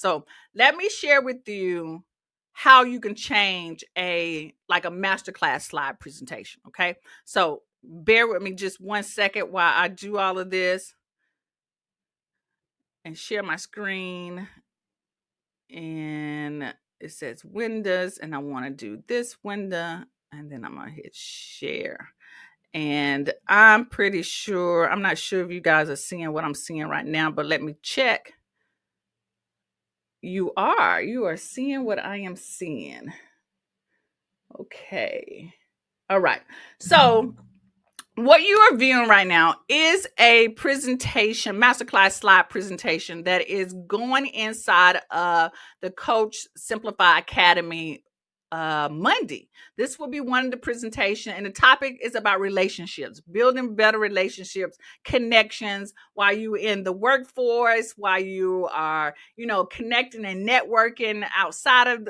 So let me share with you how you can change a masterclass slide presentation. Okay. So bear with me just 1 second while I do all of this and share my screen. And it says windows, and I want to do this window, and then I'm going to hit share. And I'm not sure if you guys are seeing what I'm seeing right now, but let me check. You are seeing what I am seeing. Okay. All right. So what you are viewing right now is a presentation, masterclass slide presentation that is going inside of the Coach Simplify Academy Monday. This will be one of the presentation, and the topic is about relationships, building better relationships, connections while you in the workforce, while you are, connecting and networking outside of,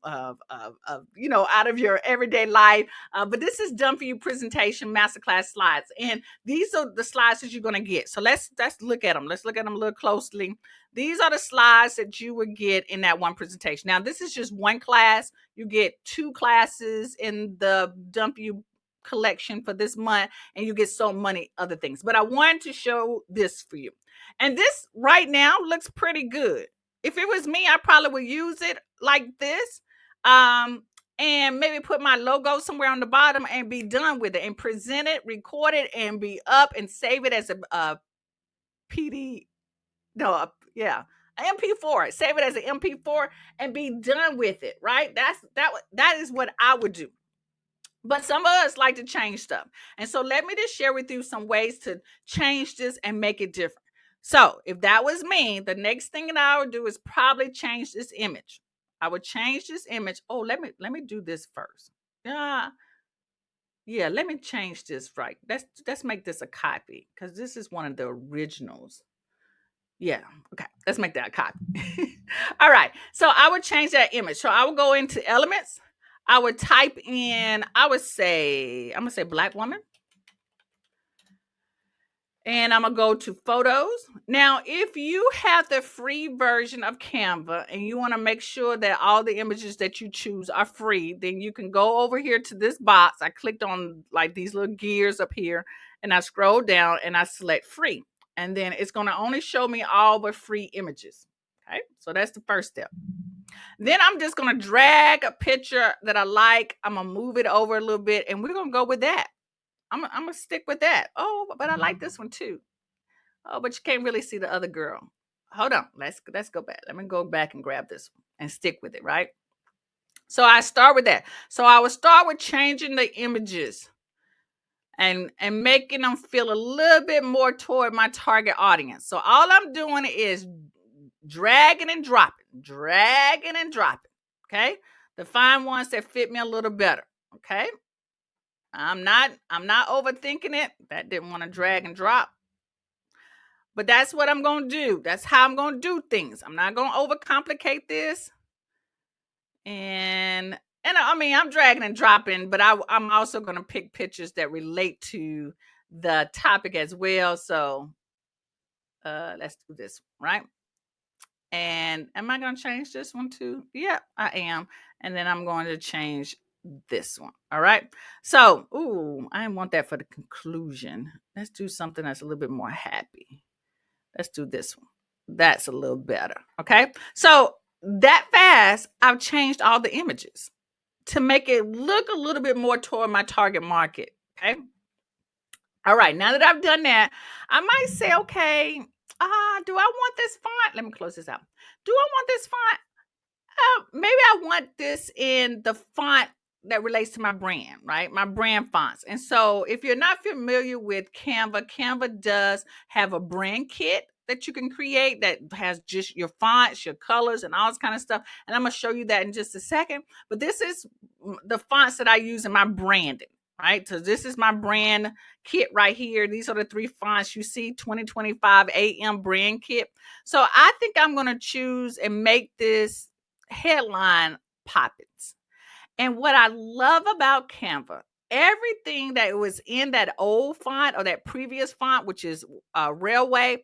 out of your everyday life. But this is done for you presentation masterclass slides, and these are the slides that you're going to get. So let's look at them. Let's look at them a little closely. These are the slides that you would get in that one presentation. Now, this is just one class. You get 2 classes in the Dump You collection for this month, and you get so many other things. But I wanted to show this for you. And this right now looks pretty good. If it was me, I probably would use it like this. And maybe put my logo somewhere on the bottom and be done with it, and present it, record it, and be up and save it as a PD. No, yeah, MP4. Save it as an MP4 and be done with it. Right? That is what I would do. But some of us like to change stuff, and so let me just share with you some ways to change this and make it different. So if that was me, the next thing that I would do is probably change this image. I would change this image. Oh, let me do this first. Yeah, let me change this right. Let's make this a copy, because this is one of the originals. Yeah, okay. Let's make that a copy. All right. So I would change that image. So I would go into elements. I would type in, I'm gonna say black woman. And I'm going to go to photos. Now, if you have the free version of Canva and you want to make sure that all the images that you choose are free, then you can go over here to this box. I clicked on like these little gears up here, and I scroll down and I select free. And then it's going to only show me all the free images. Okay, so that's the first step. Then I'm just going to drag a picture that I like. I'm going to move it over a little bit, and we're going to go with that. I'm gonna stick with that. Oh, but I like this one too. Oh, but you can't really see the other girl. Hold on. Let's go back. Let me go back and grab this one and stick with it, right? So I start with that. So I would start with changing the images and making them feel a little bit more toward my target audience. So all I'm doing is dragging and dropping, okay? To find ones that fit me a little better, okay? I'm not overthinking it. That didn't want to drag and drop. But that's what I'm going to do. That's how I'm going to do things. I'm not going to overcomplicate this. And I mean, I'm dragging and dropping, but I'm also going to pick pictures that relate to the topic as well. So let's do this, right? And am I going to change this one too? Yeah, I am. And then I'm going to change this one. All right. So, I didn't want that for the conclusion. Let's do something that's a little bit more happy. Let's do this one. That's a little better. Okay. So that fast, I've changed all the images to make it look a little bit more toward my target market. Okay. All right. Now that I've done that, I might say, okay, do I want this font? Let me close this out. Do I want this font? Maybe I want this in the font that relates to my brand, right? My brand fonts. And so if you're not familiar with Canva, Canva does have a brand kit that you can create that has just your fonts, your colors, and all this kind of stuff. And I'm going to show you that in just a second. But this is the fonts that I use in my branding, right? So this is my brand kit right here. These are the 3 fonts you see, 2025 AM brand kit. So I think I'm going to choose and make this headline poppins. And what I love about Canva, everything that was in that old font or that previous font, which is Railway,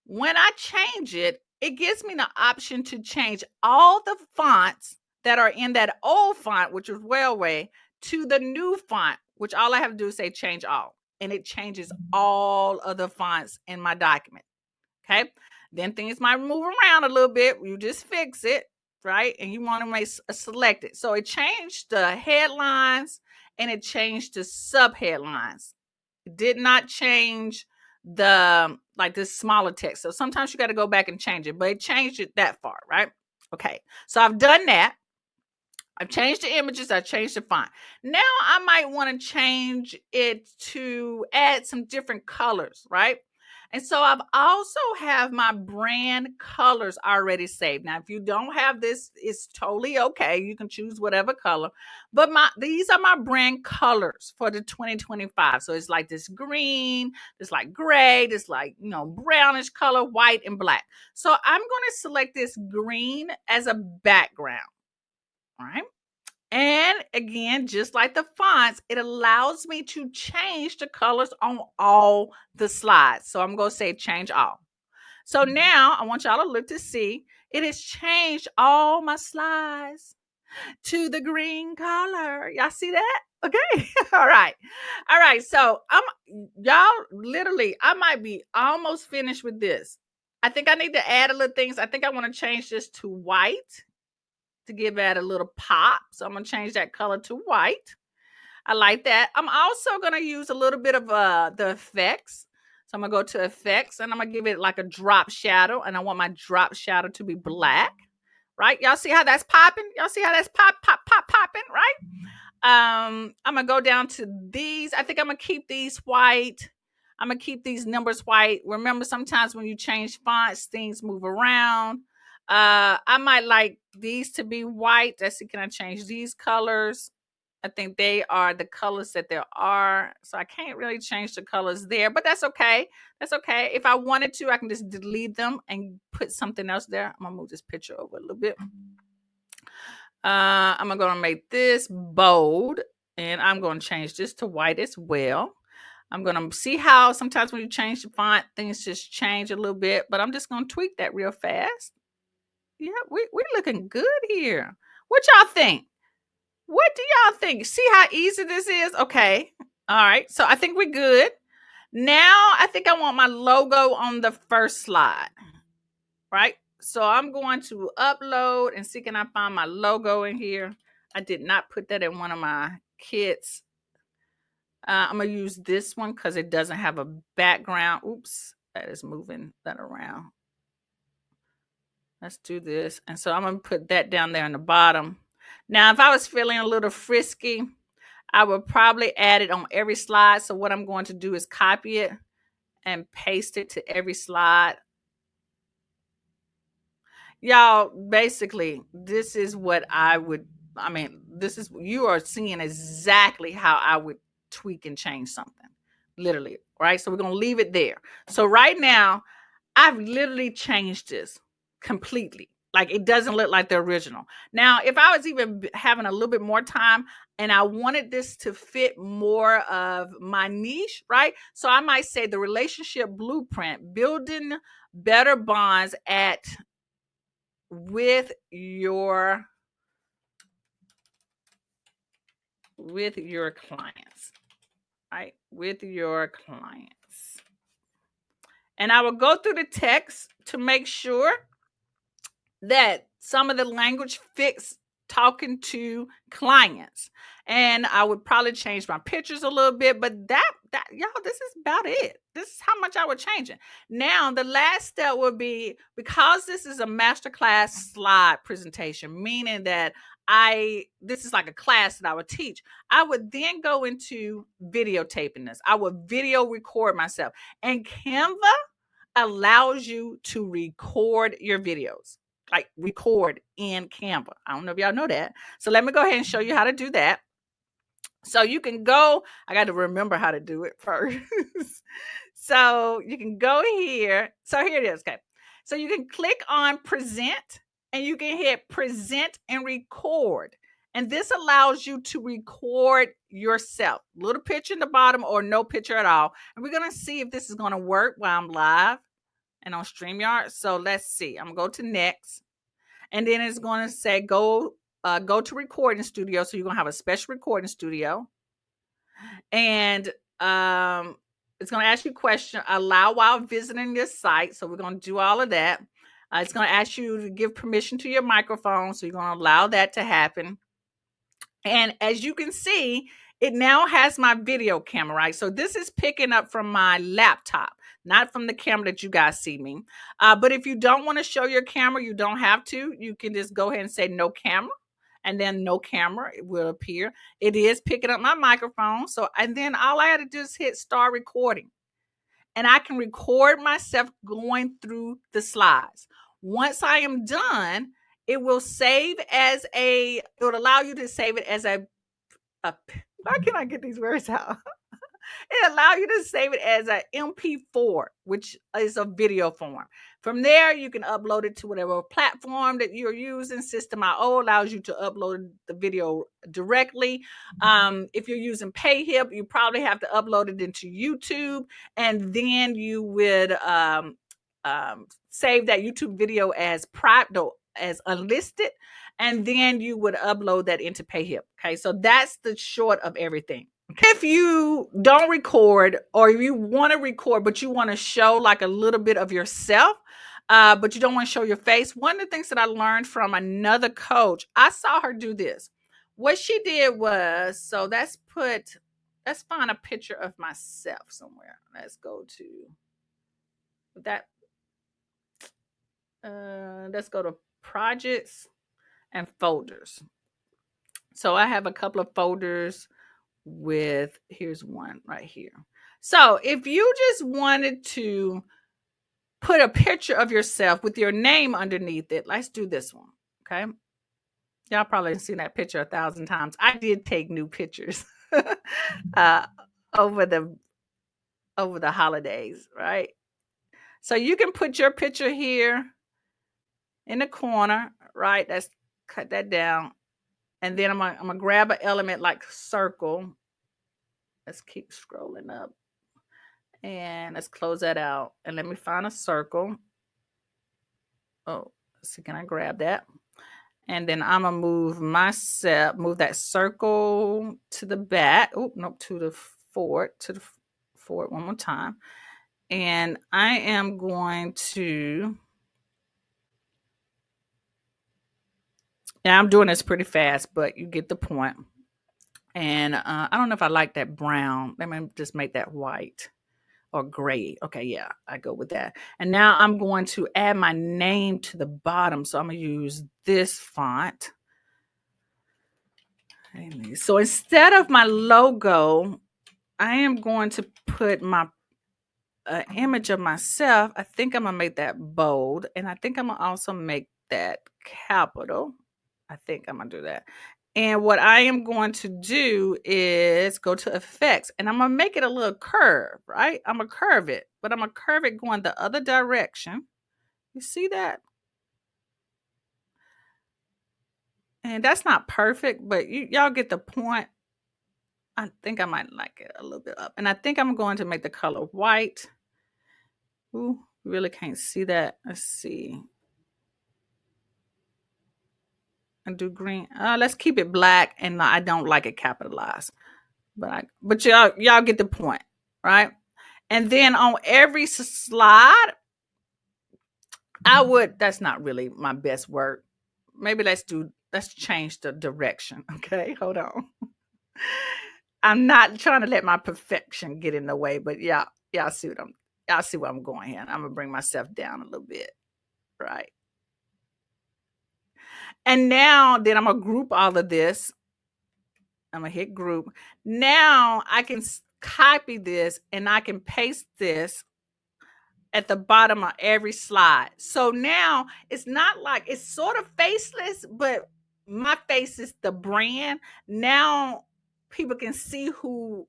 when I change it, it gives me the option to change all the fonts that are in that old font, which was Railway, to the new font, which all I have to do is say change all. And it changes all of the fonts in my document. Okay. Then things might move around a little bit. You just fix it, right? And you want to make select it. So it changed the headlines and it changed the sub headlines. It did not change the like this smaller text. So sometimes you got to go back and change it, but it changed it that far, right? Okay. So I've done that. I've changed the images. I changed the font. Now I might want to change it to add some different colors, right? And so I've also have my brand colors already saved. Now, if you don't have this, it's totally okay. You can choose whatever color. But these are my brand colors for the 2025. So it's like this green, this like gray, this like, brownish color, white and black. So I'm going to select this green as a background. All right. And again, just like the fonts, it allows me to change the colors on all the slides. So I'm going to say change all. So now I want y'all to look to see it has changed all my slides to the green color. Y'all see that? Okay. All right. All right. So y'all literally, I might be almost finished with this. I think I need to add a little things. I think I want to change this to white to give that a little pop. So I'm going to change that color to white. I like that. I'm also going to use a little bit of the effects. So I'm going to go to effects and I'm going to give it like a drop shadow. And I want my drop shadow to be black, right? Y'all see how that's popping? Y'all see how that's popping, right? I'm going to go down to these. I think I'm going to keep these white. I'm going to keep these numbers white. Remember, sometimes when you change fonts, things move around. I might like these to be white. Let's see, can I change these colors? I think they are the colors that there are. So I can't really change the colors there, but that's okay. That's okay. If I wanted to, I can just delete them and put something else there. I'm gonna move this picture over a little bit. I'm gonna make this bold and I'm gonna change this to white as well. I'm going to see how sometimes when you change the font, things just change a little bit, but I'm just going to tweak that real fast. Yeah, we're looking good here. What y'all think? What do y'all think? See how easy this is? Okay. All right. So I think we're good. Now I think I want my logo on the first slide. Right? So I'm going to upload and see can I find my logo in here. I did not put that in one of my kits. I'm going to use this one because it doesn't have a background. Oops, that is moving that around. Let's do this. And so I'm going to put that down there on the bottom. Now, if I was feeling a little frisky, I would probably add it on every slide. So what I'm going to do is copy it and paste it to every slide. Y'all, basically, this is what you are seeing exactly how I would tweak and change something. Literally, right? So we're going to leave it there. So right now, I've literally changed this completely. Like it doesn't look like the original. Now, if I was even having a little bit more time and I wanted this to fit more of my niche, right? So I might say the relationship blueprint, building better bonds with your clients, right? With your clients. And I will go through the text to make sure that some of the language fits talking to clients. And I would probably change my pictures a little bit, but that y'all, this is about it. This is how much I would change it. Now, the last step would be, because this is a masterclass slide presentation, meaning that this is like a class that I would teach. I would then go into videotaping this. I would video record myself. And Canva allows you to record your videos. Like record in Canva. I don't know if y'all know that. So let me go ahead and show you how to do that. So you can go, I got to remember how to do it first. So you can go here. So here it is. Okay. So you can click on present and you can hit present and record. And this allows you to record yourself. Little picture in the bottom or no picture at all. And we're going to see if this is going to work while I'm live. and on StreamYard. So let's see. I'm gonna go to next, and then it's going to say go to recording studio. So you're gonna have a special recording studio, and it's going to ask you a question. Allow while visiting this site. So we're going to do all of that. It's going to ask you to give permission to your microphone. So you're going to allow that to happen. And as you can see, it now has my video camera, right? So this is picking up from my laptop, not from the camera that you guys see me. But if you don't want to show your camera, you don't have to. You can just go ahead and say no camera, and then no camera it will appear. It is picking up my microphone. So, and then all I had to do is hit start recording, and I can record myself going through the slides. Once I am done, it will save as it will allow you to save it as why can't I get these words out? It allows you to save it as an MP4, which is a video form. From there, you can upload it to whatever platform that you're using. System IO allows you to upload the video directly. If you're using PayHip, you probably have to upload it into YouTube, and then you would save that YouTube video as private, as unlisted, and then you would upload that into PayHip. Okay, so that's the short of everything. If you don't record, or if you want to record but you want to show like a little bit of yourself, but you don't want to show your face, one of the things that I learned from another coach, I saw her do this. What she did was, so let's find a picture of myself somewhere. Let's go to that. Let's go to projects and folders. So I have a couple of folders with, here's one right here. So if you just wanted to put a picture of yourself with your name underneath it, let's do this one. Okay. Y'all probably seen that picture 1,000 times. I did take new pictures over the holidays, right? So you can put your picture here in the corner, right? Let's cut that down. And then I'm gonna grab an element like circle. Let's keep scrolling up. And let's close that out. And let me find a circle. Oh, so can I grab that? And then I'm gonna move that circle to the back. Oh, no, to the forward one more time. And I am going to, yeah, I'm doing this pretty fast, but you get the point. And I don't know if I like that brown. Let me just make that white or gray. Okay, yeah, I go with that. And now I'm going to add my name to the bottom. So I'm going to use this font. So instead of my logo, I am going to put my image of myself. I think I'm going to make that bold. And I think I'm going to also make that capital. I think I'm going to do that. And what I am going to do is go to effects, and I'm going to make it a little curve, right? I'm going to curve it, but I'm going to curve it going the other direction. You see that? And that's not perfect, but y'all get the point. I think I might like it a little bit up. And I think I'm going to make the color white. Ooh, really can't see that. Let's see. And do green. Let's keep it black, and I don't like it capitalized. But y'all get the point, right? And then on every slide, that's not really my best work. Maybe let's change the direction. Okay, hold on. I'm not trying to let my perfection get in the way, but y'all see where I'm going here. I'm gonna bring myself down a little bit, right? And now then I'm gonna group all of this. I'm gonna hit group. Now I can copy this and I can paste this at the bottom of every slide. So now it's not like, it's sort of faceless, but my face is the brand. Now people can see who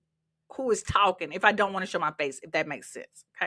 is talking if I don't want to show my face, if that makes sense. Okay.